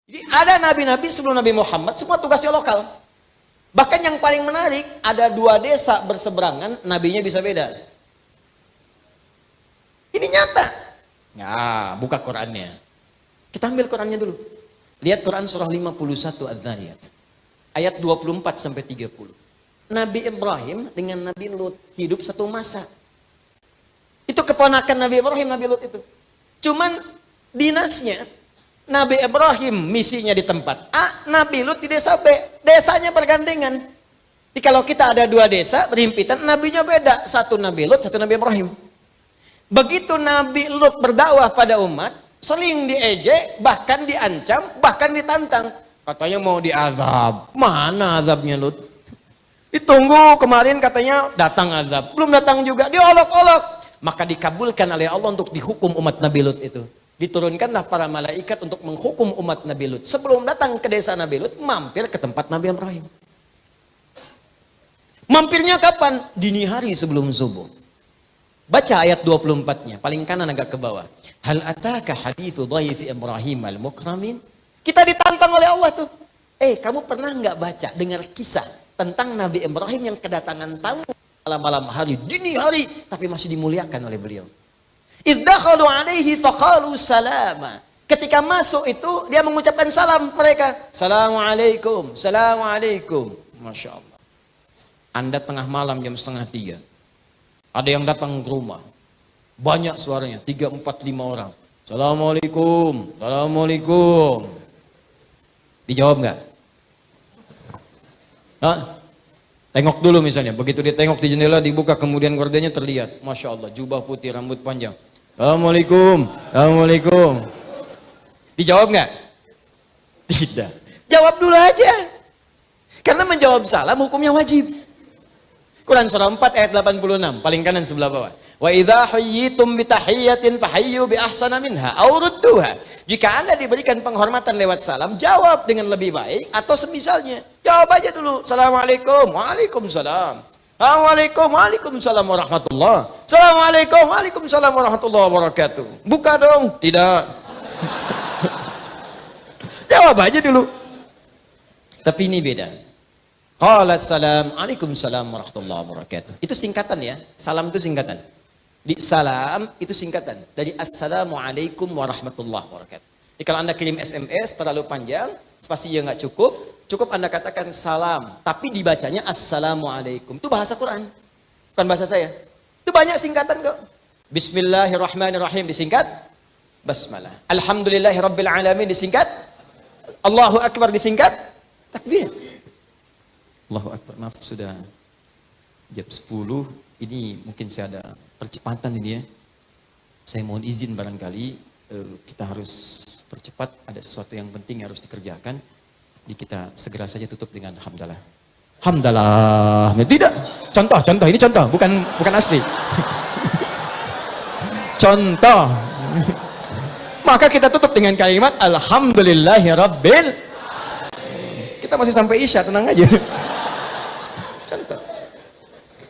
Jadi ada nabi-nabi sebelum Nabi Muhammad, semua tugasnya lokal. Bahkan yang paling menarik, ada 2 desa berseberangan, nabinya bisa beda. Ini nyata. Ya, buka Qurannya. Kita ambil Qurannya dulu. Lihat Quran surah 51 Adz-Dzariyat. Ayat 24 sampai 30. Nabi Ibrahim dengan Nabi Lut hidup satu masa. Itu keponakan Nabi Ibrahim, Nabi Lut itu. Cuman dinasnya, Nabi Ibrahim misinya di tempat A, Nabi Lut di desa B. Desanya bergandengan. Jadi kalau kita ada 2 desa berhimpitan, nabinya beda. Satu Nabi Lut, satu Nabi Ibrahim. Begitu Nabi Lut berdakwah pada umat, sering diejek, bahkan diancam, bahkan ditantang. Katanya mau diazab. Mana azabnya Lut? Ditunggu kemarin katanya datang azab. Belum datang juga, diolok-olok. Maka dikabulkan oleh Allah untuk dihukum umat Nabi Lut itu. Diturunkanlah para malaikat untuk menghukum umat Nabi Lut. Sebelum datang ke desa Nabi Lut, mampir ke tempat Nabi Ibrahim. Mampirnya kapan? Dini hari sebelum subuh. Baca ayat 24-nya, paling kanan agak ke bawah. Hal ataka hadithu dhaifi Ibrahim al-mukramin? Kita ditantang oleh Allah tuh. Kamu pernah nggak baca, dengar kisah tentang Nabi Ibrahim yang kedatangan tamu malam-malam hari, dini hari, tapi masih dimuliakan oleh beliau. Izdakhalu alaihi faqalu salama. Ketika masuk itu, dia mengucapkan salam mereka. Assalamualaikum, assalamualaikum. Masya Allah. Anda tengah malam jam 2:30. Ada yang datang ke rumah. Banyak suaranya, 3, 4, 5 orang. Assalamualaikum, assalamualaikum. Dijawab nggak? Hah? Tengok dulu misalnya. Begitu ditengok di jendela, dibuka, kemudian gordennya terlihat. Masya Allah, jubah putih, rambut panjang. Assalamualaikum, assalamualaikum. Dijawab nggak? Tidak. Jawab dulu aja. Karena menjawab salam hukumnya wajib. Quran surah 4 ayat 86, paling kanan sebelah bawah. Wa idza hayyitum bi tahiyyatin fahayyu bi ahsana minha aw rudduha. Jika Anda diberikan penghormatan lewat salam, jawab dengan lebih baik atau semisalnya. Jawab aja dulu. Assalamualaikum. Waalaikumsalam. Assalamualaikum. Waalaikumsalam warahmatullah. Assalamualaikum. Waalaikumsalam warahmatullahi wabarakatuh. Buka dong. Tidak. Jawab aja dulu. Tapi ini beda. Qala salam, Waalaikumsalam warahmatullahi wabarakatuh. Itu singkatan ya. Salam itu singkatan. Di salam itu singkatan dari assalamualaikum warahmatullahi wabarakatuh. Jadi kalau Anda kirim SMS terlalu panjang, spasinya nggak cukup, cukup Anda katakan salam, tapi dibacanya assalamualaikum. Itu bahasa Quran, bukan bahasa saya. Itu banyak singkatan kok. Bismillahirrahmanirrahim disingkat basmalah. Alhamdulillahirabbil alamin disingkat Allahu akbar disingkat takbir. Allahu akbar. Maaf sudah jam 10. Ini mungkin saya ada percepatan ini ya. Saya mohon izin barangkali kita harus percepat, ada sesuatu yang penting yang harus dikerjakan. Jadi kita segera saja tutup dengan hamdalah. Hamdalah. Tidak. Contoh ini contoh, bukan asli. Contoh. Maka kita tutup dengan kalimat alhamdulillahirabbil. Kita masih sampai Isya, tenang aja. Contoh.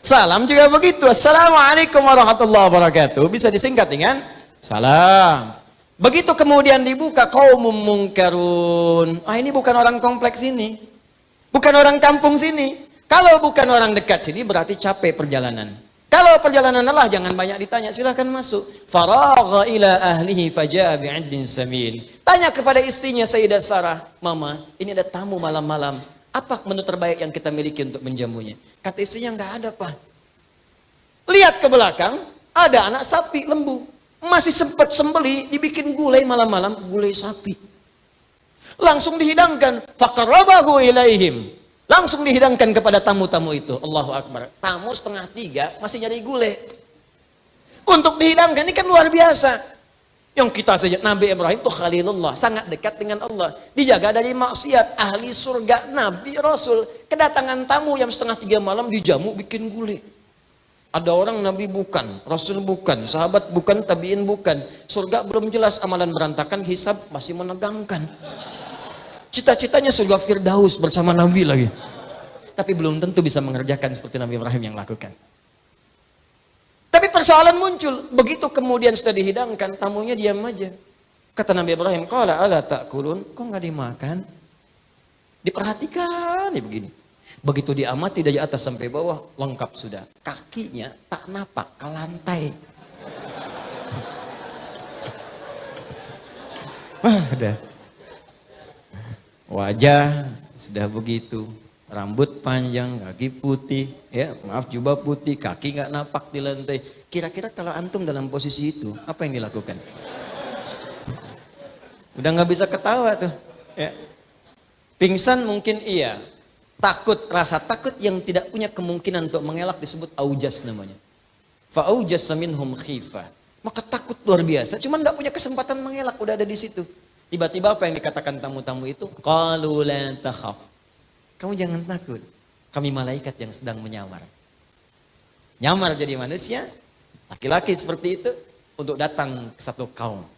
Salam juga begitu. Assalamualaikum warahmatullahi wabarakatuh. Bisa disingkat dengan salam. Begitu kemudian dibuka qaumum munkarun. Ini bukan orang kompleks ini. Bukan orang kampung sini. Kalau bukan orang dekat sini berarti capek perjalanan. Kalau perjalanan lelah jangan banyak ditanya, silahkan masuk. Faragha ila ahlihi faja'a bi'idlin samin. Tanya kepada istrinya Sayyidah Sarah, "Mama, ini ada tamu malam-malam. Apa menu terbaik yang kita miliki untuk menjamunya?" Kata istrinya, "Enggak ada, Pak." Lihat ke belakang, ada anak sapi lembu. Masih sempat sembeli, dibikin gulai malam-malam, gulai sapi. Langsung dihidangkan. Faqarrabahu ilaihim. Langsung dihidangkan kepada tamu-tamu itu. Allahu Akbar. Tamu 2:30 masih nyari gulai. Untuk dihidangkan, ini kan luar biasa. Yang kita saja, Nabi Ibrahim itu Khalilullah, sangat dekat dengan Allah. Dijaga dari maksiat, ahli surga, Nabi, Rasul. Kedatangan tamu jam 2:30 malam dijamu bikin gulai. Ada orang Nabi bukan, Rasul bukan, sahabat bukan, tabiin bukan. Surga belum jelas, amalan berantakan, hisab masih menegangkan. Cita-citanya surga Firdaus bersama Nabi lagi. Tapi belum tentu bisa mengerjakan seperti Nabi Ibrahim yang lakukan. Tapi persoalan muncul, begitu kemudian sudah dihidangkan, tamunya diam aja. Kata Nabi Ibrahim, qala ala ta'kulun, kok nggak dimakan? Diperhatikan nih begini. Begitu diamati dari atas sampai bawah, lengkap sudah. Kakinya tak napak ke lantai. Wah, udah. Wajah sudah begitu. Rambut panjang, kaki putih, ya maaf jubah putih, kaki nggak napak di lantai. Kira-kira kalau antum dalam posisi itu, apa yang dilakukan? Udah nggak bisa ketawa tuh. Ya. Pingsan mungkin iya. Takut, rasa takut yang tidak punya kemungkinan untuk mengelak disebut aujas namanya. Fa'aujas minhum khifah. Maka takut luar biasa, cuman nggak punya kesempatan mengelak, udah ada di situ. Tiba-tiba apa yang dikatakan tamu-tamu itu? Qalu la takhaf. Kamu jangan takut. Kami malaikat yang sedang menyamar. Nyamar jadi manusia, laki-laki seperti itu untuk datang ke satu kaum.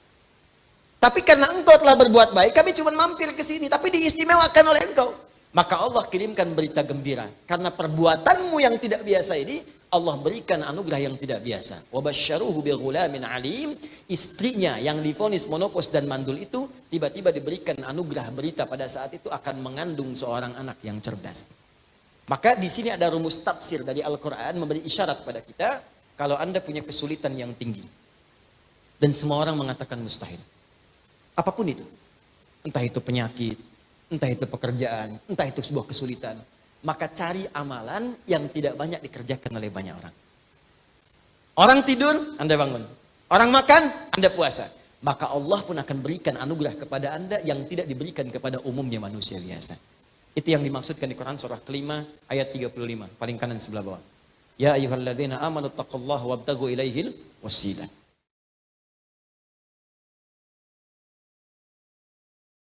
Tapi karena engkau telah berbuat baik, kami cuma mampir ke sini, tapi diistimewakan oleh engkau. Maka Allah kirimkan berita gembira. Karena perbuatanmu yang tidak biasa ini, Allah berikan anugerah yang tidak biasa. Wabasyaruhu bighulamin alim. Istrinya yang divonis monopos dan mandul itu tiba-tiba diberikan anugerah berita pada saat itu akan mengandung seorang anak yang cerdas. Maka di sini ada rumus tafsir dari Al-Quran memberi isyarat pada kita kalau Anda punya kesulitan yang tinggi dan semua orang mengatakan mustahil. Apapun itu, entah itu penyakit, entah itu pekerjaan, entah itu sebuah kesulitan. Maka cari amalan yang tidak banyak dikerjakan oleh banyak orang. Orang tidur, Anda bangun. Orang makan, Anda puasa. Maka Allah pun akan berikan anugerah kepada Anda yang tidak diberikan kepada umumnya manusia biasa. Itu yang dimaksudkan di Quran surah kelima ayat 35. Paling kanan sebelah bawah. Ya ayyuhalladzina amanu taqullaha wabtagu ilaihil wasilah.